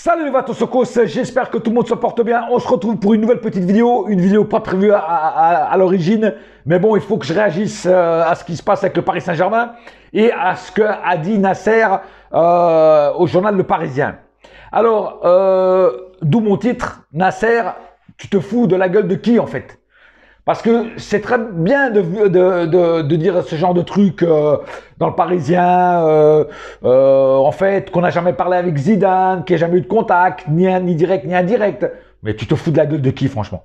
Salut les Vatosokos, j'espère que tout le monde se porte bien. On se retrouve pour une nouvelle petite vidéo, une vidéo pas prévue à l'origine, mais bon, il faut que je réagisse à ce qui se passe avec le Paris Saint-Germain et à ce qu'a dit Nasser au journal Le Parisien. Alors, d'où mon titre, Nasser, tu te fous de la gueule de qui en fait? Parce que c'est très bien de dire ce genre de truc dans le Parisien, en fait, qu'on n'a jamais parlé avec Zidane, qu'il n'y a jamais eu de contact, ni direct ni indirect. Mais tu te fous de la gueule de qui, franchement?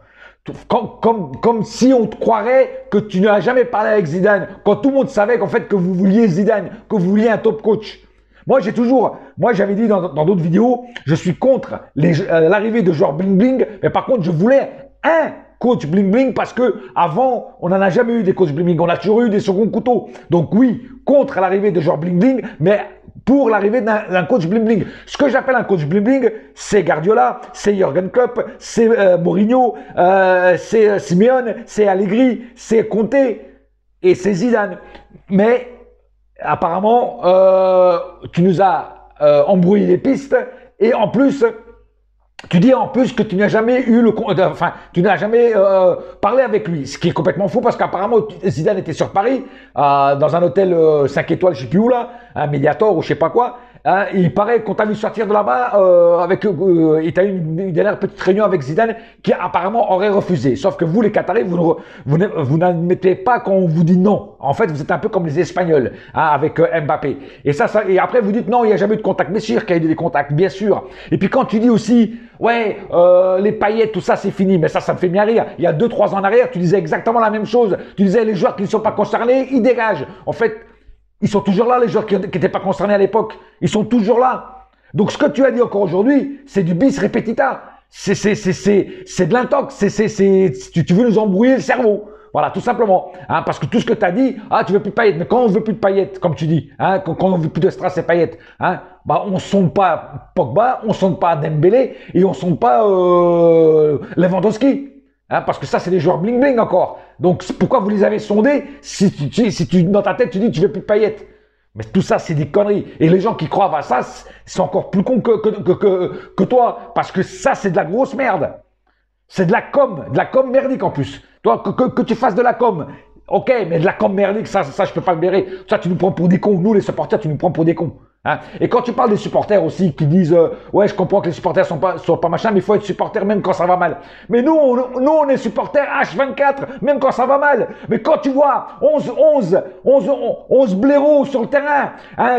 Comme si on te croirait que tu n'as jamais parlé avec Zidane, quand tout le monde savait qu'en fait que vous vouliez Zidane, que vous vouliez un top coach. Moi j'avais dit dans d'autres vidéos, je suis contre l'arrivée de joueurs bling bling, mais par contre je voulais un coach bling bling parce que avant on n'en a jamais eu des coachs bling bling, on a toujours eu des seconds couteaux. Donc oui, contre l'arrivée de joueurs bling bling, mais pour l'arrivée d'un coach bling bling. Ce que j'appelle un coach bling bling, c'est Guardiola, c'est Jürgen Klopp, c'est Mourinho, c'est Simeone, c'est Allegri, c'est Conte et c'est Zidane. Mais apparemment, tu nous as embrouillé les pistes et en plus, tu dis en plus que tu n'as jamais eu tu n'as jamais parlé avec lui, ce qui est complètement faux parce qu'apparemment Zidane était sur Paris, dans un hôtel 5 étoiles, je sais plus où là, un Mediator ou je sais pas quoi. Il paraît qu'on t'a vu sortir de là-bas et tu as eu une dernière petite réunion avec Zidane qui apparemment aurait refusé. Sauf que vous, les Qataris, vous n'admettez pas quand on vous dit non. En fait, vous êtes un peu comme les Espagnols avec Mbappé. Et après, vous dites non, il n'y a jamais eu de contact. Mais sûr qu'il y a eu des contacts, bien sûr. Et puis quand tu dis aussi, ouais, les paillettes, tout ça, c'est fini. Mais ça me fait bien rire. Il y a 2-3 ans en arrière, tu disais exactement la même chose. Tu disais les joueurs qui ne sont pas concernés, ils dégagent. En fait, ils sont toujours là, les joueurs qui n'étaient pas concernés à l'époque. Ils sont toujours là. Donc, ce que tu as dit encore aujourd'hui, c'est du bis repetita. C'est de l'intox. Tu veux nous embrouiller le cerveau. Voilà, tout simplement. Parce que tout ce que tu as dit, tu veux plus de paillettes. Mais quand on veut plus de paillettes, comme tu dis, quand on veut plus de strass et paillettes, on sonde pas Pogba, on sonde pas Dembélé et on sonde pas Lewandowski. Parce que ça, c'est des joueurs bling-bling encore. Donc, pourquoi vous les avez sondés si dans ta tête, tu dis que tu veux plus de paillettes? Mais tout ça, c'est des conneries. Et les gens qui croient à ça, c'est encore plus con que toi. Parce que ça, c'est de la grosse merde. C'est de la com merdique en plus. Toi, que tu fasses de la com, ok, mais de la com merdique, ça je peux pas le bérer. Ça, tu nous prends pour des cons. Nous, les supporters, tu nous prends pour des cons. Et quand tu parles des supporters aussi qui disent ouais, je comprends que les supporters sont pas machin, mais il faut être supporter même quand ça va mal. Mais nous on est supporters H24 même quand ça va mal. Mais quand tu vois 11 blaireaux sur le terrain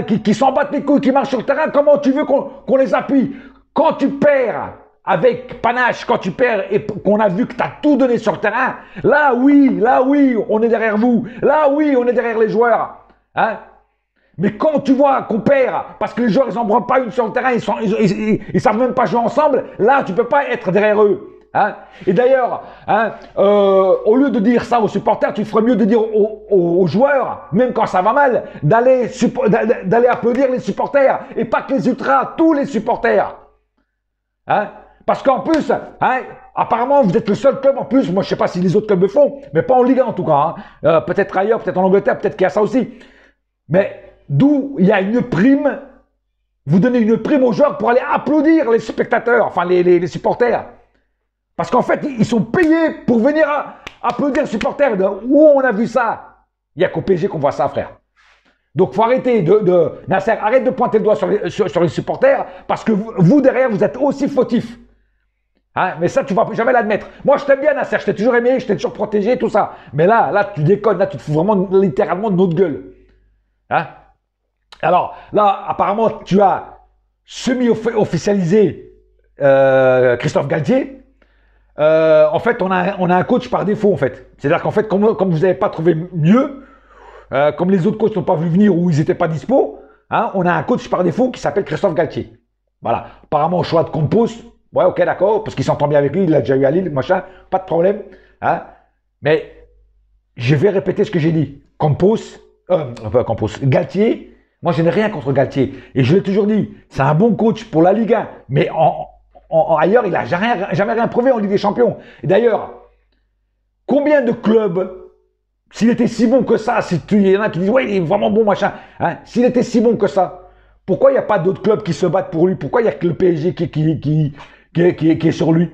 qui s'en battent les couilles, qui marchent sur le terrain, comment tu veux qu'on les appuie? Quand tu perds avec panache, quand tu perds et qu'on a vu que tu as tout donné sur le terrain, là oui, on est derrière vous. Là oui, on est derrière les joueurs. Mais quand tu vois qu'on perd, parce que les joueurs, ils n'en branlent pas une sur le terrain, ils savent même pas jouer ensemble, là, tu peux pas être derrière eux. Et d'ailleurs, au lieu de dire ça aux supporters, tu ferais mieux de dire aux joueurs, même quand ça va mal, d'aller applaudir les supporters, et pas que les ultras, tous les supporters. Parce qu'en plus, apparemment, vous êtes le seul club en plus, moi je sais pas si les autres clubs le font, mais pas en Ligue 1 en tout cas. Peut-être ailleurs, peut-être en Angleterre, peut-être qu'il y a ça aussi. Mais d'où il y a une prime, vous donnez une prime aux joueurs pour aller applaudir les spectateurs, enfin les supporters. Parce qu'en fait, ils sont payés pour venir applaudir les supporters. Où on a vu ça? Il n'y a qu'au PSG qu'on voit ça, frère. Donc, faut arrêter Nasser, arrête de pointer le doigt sur les supporters, parce que vous, derrière, vous êtes aussi fautifs. Mais ça, tu vas jamais l'admettre. Moi, je t'aime bien, Nasser, je t'ai toujours aimé, je t'ai toujours protégé, tout ça. Mais là, tu déconnes, là, tu te fous vraiment littéralement de notre gueule. Alors, là, apparemment, tu as semi-officialisé Christophe Galtier. En fait, on a un coach par défaut, en fait. C'est-à-dire qu'en fait, comme vous n'avez pas trouvé mieux, comme les autres coachs n'ont pas voulu venir ou ils n'étaient pas dispo, on a un coach par défaut qui s'appelle Christophe Galtier. Voilà. Apparemment, au choix de Campos, ouais, ok, d'accord, parce qu'il s'entend bien avec lui, il l'a déjà eu à Lille, machin, pas de problème. Mais je vais répéter ce que j'ai dit. Galtier, moi je n'ai rien contre Galtier. Et je l'ai toujours dit, c'est un bon coach pour la Ligue 1. Mais ailleurs, il n'a jamais rien prouvé en Ligue des Champions. Et d'ailleurs, combien de clubs, s'il était si bon que ça, il y en a qui disent, ouais, il est vraiment bon, machin. S'il était si bon que ça, Pourquoi il n'y a pas d'autres clubs qui se battent pour lui? Pourquoi il n'y a que le PSG qui est sur lui?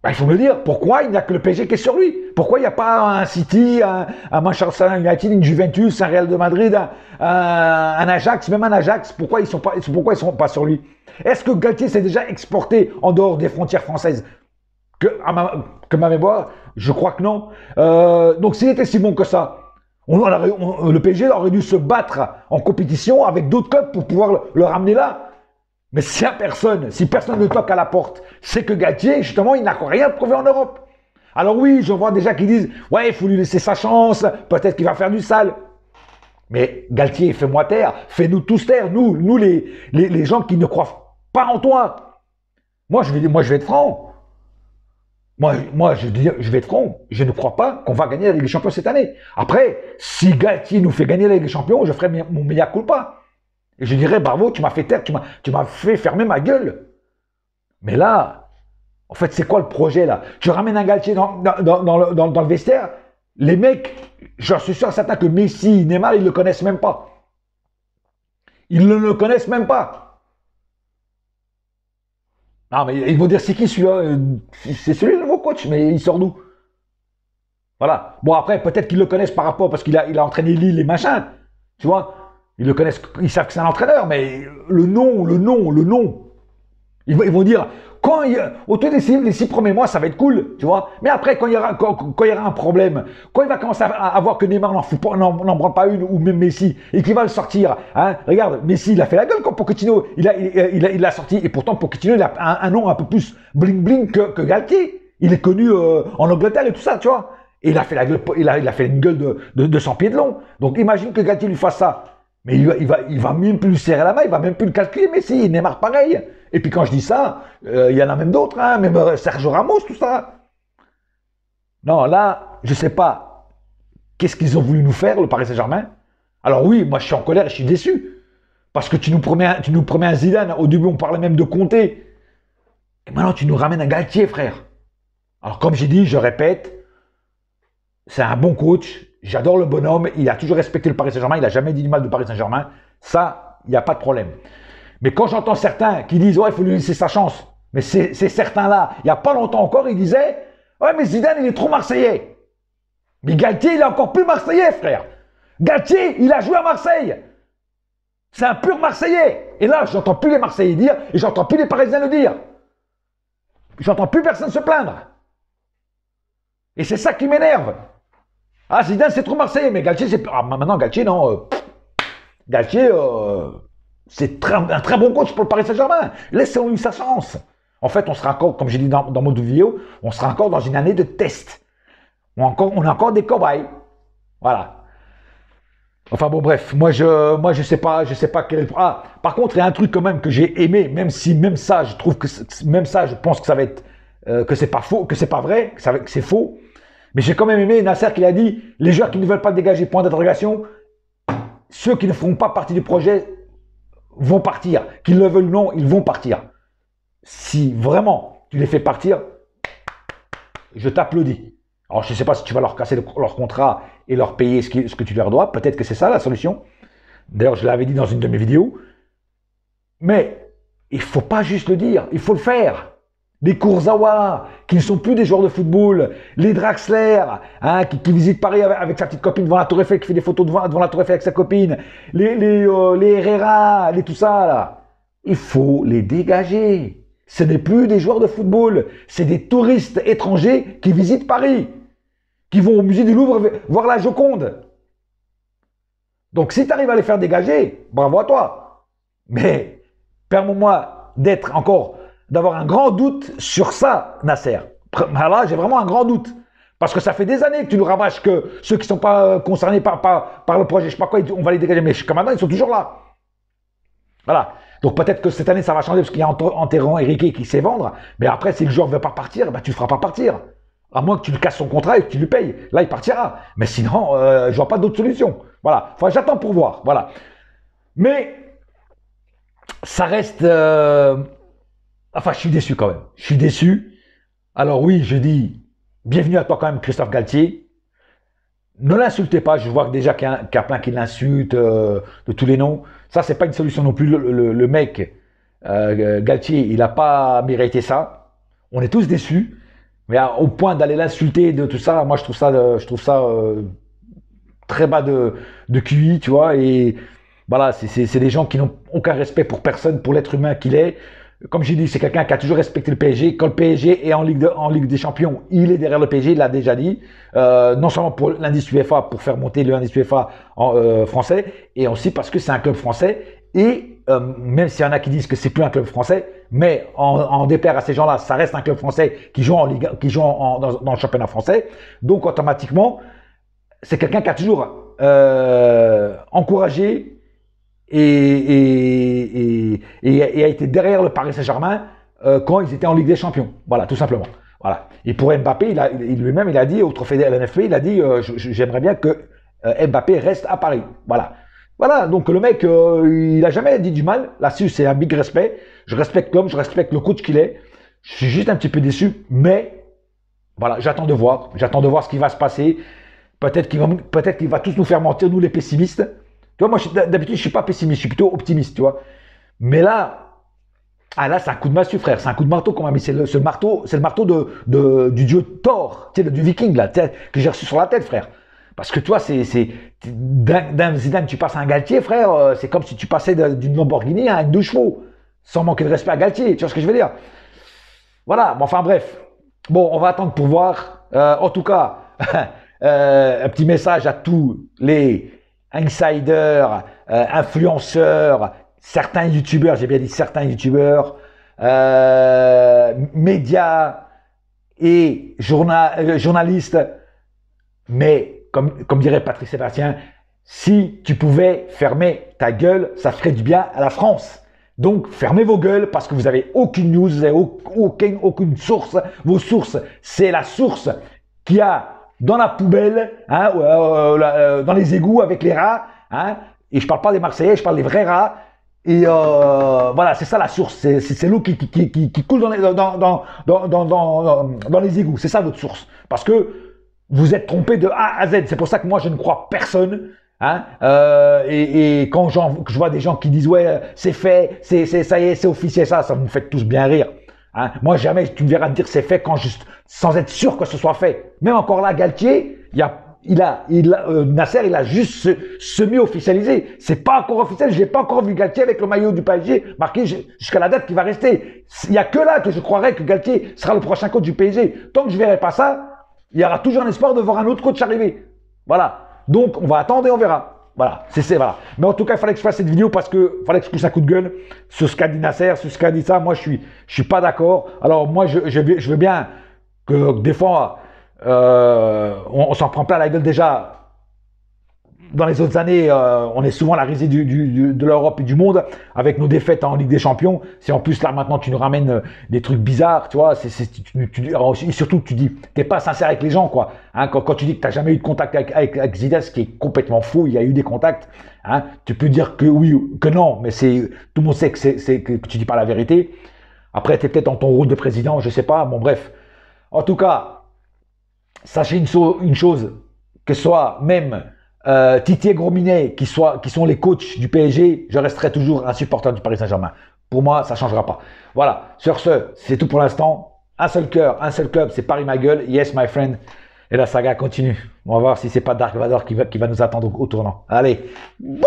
Ben, il faut me le dire, pourquoi il n'y a que le PSG qui est sur lui? Pourquoi il n'y a pas un City, un Manchester United, une Juventus, un Real de Madrid, un Ajax, même un Ajax? Pourquoi ils ne sont pas sur lui? Est-ce que Galtier s'est déjà exporté en dehors des frontières françaises? Que ma mémoire, je crois que non. Donc s'il était si bon que ça, le PSG aurait dû se battre en compétition avec d'autres clubs pour pouvoir le ramener là. Mais si personne ne toque à la porte, c'est que Galtier, justement, il n'a rien prouvé en Europe. Alors oui, je vois déjà qui disent, ouais, il faut lui laisser sa chance, peut-être qu'il va faire du sale. Mais Galtier, fais-moi taire, fais-nous tous taire, nous les gens qui ne croient pas en toi. Moi, je vais être franc. Moi, je vais être franc. Je ne crois pas qu'on va gagner la Ligue des Champions cette année. Après, si Galtier nous fait gagner la Ligue des Champions, je ferai mon mea culpa. Et je dirais, bravo, tu m'as fait taire, tu m'as fait fermer ma gueule. Mais là, en fait, c'est quoi le projet là? Tu ramènes un Galtier dans le vestiaire, les mecs, j'en suis sûr certain que Messi, Neymar, ils ne le connaissent même pas. Ils ne le connaissent même pas. Non, mais ils vont dire, c'est qui celui-là? C'est celui le nouveau coach, mais il sort d'où? Voilà. Bon, après, peut-être qu'ils le connaissent par rapport, parce qu'il a entraîné Lille et machin. Tu vois? Ils le connaissent, ils savent que c'est un entraîneur, mais le nom. Ils vont dire, autour des 6 premiers mois, ça va être cool, tu vois. Mais après, quand il y aura un problème, quand il va commencer à voir que Neymar n'en prend pas une, ou même Messi, et qu'il va le sortir, hein, regarde, Messi, il a fait la gueule quand Pochettino, il l'a sorti, et pourtant Pochettino, il a un nom un peu plus bling-bling que Galtier. Il est connu en Angleterre et tout ça, tu vois. Et il a fait la gueule, il a fait une gueule de 100 pieds de long. Donc imagine que Galtier lui fasse ça. Mais il va même plus lui serrer la main, il va même plus le calculer, Messi, Neymar pareil. Et puis quand je dis ça, il y en a même d'autres, hein, même Sergio Ramos, tout ça. Non, là, je sais pas, qu'est-ce qu'ils ont voulu nous faire, le Paris Saint-Germain? Alors oui, moi je suis en colère et je suis déçu. Parce que tu nous promets un Zidane, au début on parlait même de Conté. Et maintenant tu nous ramènes un Galtier, frère. Alors comme j'ai dit, je répète, c'est un bon coach. J'adore le bonhomme. Il a toujours respecté le Paris Saint-Germain. Il n'a jamais dit du mal du Paris Saint-Germain. Ça, il n'y a pas de problème. Mais quand j'entends certains qui disent « Ouais, il faut lui laisser sa chance », mais c'est certains-là, il n'y a pas longtemps encore, ils disaient « Ouais, mais Zidane, il est trop marseillais ». Mais Galtier, il est encore plus marseillais, frère. Galtier, il a joué à Marseille. C'est un pur marseillais. Et là, j'entends plus les Marseillais dire et j'entends plus les Parisiens le dire. J'entends plus personne se plaindre. Et c'est ça qui m'énerve. Ah, Zidane, c'est trop marseillais, mais Galtier, c'est... Ah, maintenant, Galtier, non. Galtier, c'est un très bon coach pour le Paris Saint-Germain. Laissons-lui sa chance. En fait, on sera encore, comme j'ai dit dans mon vidéo, on sera encore dans une année de test. On a encore des cobayes. Voilà. Enfin bon, bref, moi je sais pas quel est le... Ah, par contre, il y a un truc quand même que j'ai aimé, même ça, je trouve que même ça, je pense que ça va être que c'est pas faux, que c'est pas vrai, que c'est faux. Mais j'ai quand même aimé Nasser qui a dit, les joueurs qui ne veulent pas dégager, point d'interrogation, ceux qui ne feront pas partie du projet vont partir. Qu'ils le veulent ou non, ils vont partir. Si vraiment tu les fais partir, je t'applaudis. Alors je ne sais pas si tu vas leur casser leur contrat et leur payer ce que tu leur dois. Peut-être que c'est ça la solution. D'ailleurs, je l'avais dit dans une de mes vidéos. Mais il ne faut pas juste le dire, il faut le faire. Les Kurzawa, qui ne sont plus des joueurs de football, les Draxler, hein, qui visitent Paris avec sa petite copine devant la Tour Eiffel, qui fait des photos devant la Tour Eiffel avec sa copine, les Herrera, les tout ça, là. Il faut les dégager. Ce n'est plus des joueurs de football, c'est des touristes étrangers qui visitent Paris, qui vont au musée du Louvre voir la Joconde. Donc si tu arrives à les faire dégager, bravo à toi. Mais permets-moi d'avoir un grand doute sur ça, Nasser. Là, j'ai vraiment un grand doute. Parce que ça fait des années que tu nous rabâches que ceux qui ne sont pas concernés par le projet, je ne sais pas quoi, on va les dégager. Mais jusqu'à maintenant, ils sont toujours là. Voilà. Donc peut-être que cette année, ça va changer parce qu'il y a Enterrand Henrique qui sait vendre. Mais après, si le joueur ne veut pas partir, bah, tu ne le feras pas partir. À moins que tu lui casses son contrat et que tu lui payes. Là, il partira. Mais sinon, je ne vois pas d'autre solution. Voilà. Enfin, j'attends pour voir. Voilà. Mais ça reste... Enfin, je suis déçu quand même. Je suis déçu. Alors oui, je dis bienvenue à toi quand même, Christophe Galtier. Ne l'insultez pas, je vois déjà qu'il y a plein qui l'insultent de tous les noms. Ça, c'est pas une solution non plus. Le mec, Galtier, il n'a pas mérité ça. On est tous déçus. Mais au point d'aller l'insulter, de tout ça, moi, je trouve ça très bas de QI, tu vois. Et voilà, c'est des gens qui n'ont aucun respect pour personne, pour l'être humain qu'il est. Comme j'ai dit, c'est quelqu'un qui a toujours respecté le PSG. Quand le PSG est en Ligue des Champions, il est derrière le PSG, il l'a déjà dit. Non seulement pour l'indice UEFA, pour faire monter l'indice UEFA français, et aussi parce que c'est un club français. Et même s'il y en a qui disent que c'est plus un club français, mais en déplaire à ces gens-là, ça reste un club français qui joue en Ligue, qui joue dans le championnat français. Donc automatiquement, c'est quelqu'un qui a toujours encouragé et a été derrière le Paris Saint-Germain quand ils étaient en Ligue des Champions. Voilà, tout simplement. Voilà. Et pour Mbappé, lui-même, il a dit, au trophée de la LNFP, il a dit j'aimerais bien que Mbappé reste à Paris. Voilà. Voilà, donc le mec, il a jamais dit du mal. Là-dessus, c'est un big respect. Je respecte l'homme, je respecte le coach qu'il est. Je suis juste un petit peu déçu, mais voilà, j'attends de voir ce qui va se passer. Peut-être qu'il va tous nous faire mentir, nous les pessimistes. Tu vois, moi, d'habitude, je suis pas pessimiste, je suis plutôt optimiste, tu vois. Mais là, là, c'est un coup de massue, frère. C'est un coup de marteau qu'on m'a mis. C'est le marteau du dieu Thor, tu sais, du viking, là, que j'ai reçu sur la tête, frère. Parce que toi, d'un Zidane, tu passes à un Galtier, frère, c'est comme si tu passais d'une Lamborghini à une 2 chevaux, sans manquer de respect à Galtier, tu vois ce que je veux dire? Voilà, bon, enfin bref. Bon, on va attendre pour voir. En tout cas, un petit message à tous les insiders, influenceurs, certains youtubeurs, j'ai bien dit certains youtubeurs, médias et journalistes, mais comme dirait Patrick Sébastien, si tu pouvais fermer ta gueule, ça ferait du bien à la France. Donc, fermez vos gueules parce que vous n'avez aucune news, vous n'avez aucune source. Vos sources, c'est la source qu'il y a dans la poubelle, hein, dans les égouts avec les rats. Hein, et je ne parle pas des Marseillais, je parle des vrais rats. Et voilà, c'est ça la source. C'est l'eau qui coule dans les égouts. C'est ça votre source. Parce que vous êtes trompé de A à Z. C'est pour ça que moi, je ne crois personne. Hein, et quand je vois des gens qui disent ouais c'est fait, ça y est, c'est officiel, ça me fait tous bien rire. Hein. Moi jamais tu me verras me dire c'est fait sans être sûr que ce soit fait. Même encore là Galtier, Nasser il a juste semi-officialisé. C'est pas encore officiel, j'ai pas encore vu Galtier avec le maillot du PSG marqué jusqu'à la date qui va rester. Il y a que là que je croirais que Galtier sera le prochain coach du PSG. Tant que je verrai pas ça, il y aura toujours un espoir de voir un autre coach arriver. Voilà. Donc, on va attendre et on verra. Voilà, voilà. Mais en tout cas, il fallait que je fasse cette vidéo parce que fallait que je pousse un coup de gueule sur ce qu'a dit Nasser, sur ce qu'a dit ça. Moi, je suis pas d'accord. Alors, moi, je veux bien que des fois, on s'en prend plein la gueule déjà. Dans les autres années, on est souvent la risée de l'Europe et du monde avec nos défaites en Ligue des Champions. Si en plus là maintenant tu nous ramènes des trucs bizarres, tu vois, et surtout tu dis t'es pas sincère avec les gens quoi. Hein, quand tu dis que t'as jamais eu de contact avec Zidane, ce qui est complètement faux, il y a eu des contacts. Hein, tu peux dire que oui ou que non, mais tout le monde sait que tu dis pas la vérité. Après t'es peut-être dans ton rôle de président, je sais pas. Bon bref. En tout cas, sachez une chose, que ce soit même Titi et Grominet qui sont les coachs du PSG, je resterai toujours un supporter du Paris Saint-Germain. Pour moi, ça ne changera pas. Voilà, sur ce, c'est tout pour l'instant. Un seul cœur, un seul club, c'est Paris ma gueule. Yes, my friend. Et la saga continue. On va voir si c'est pas Dark Vador qui va nous attendre au tournant. Allez, bouillard!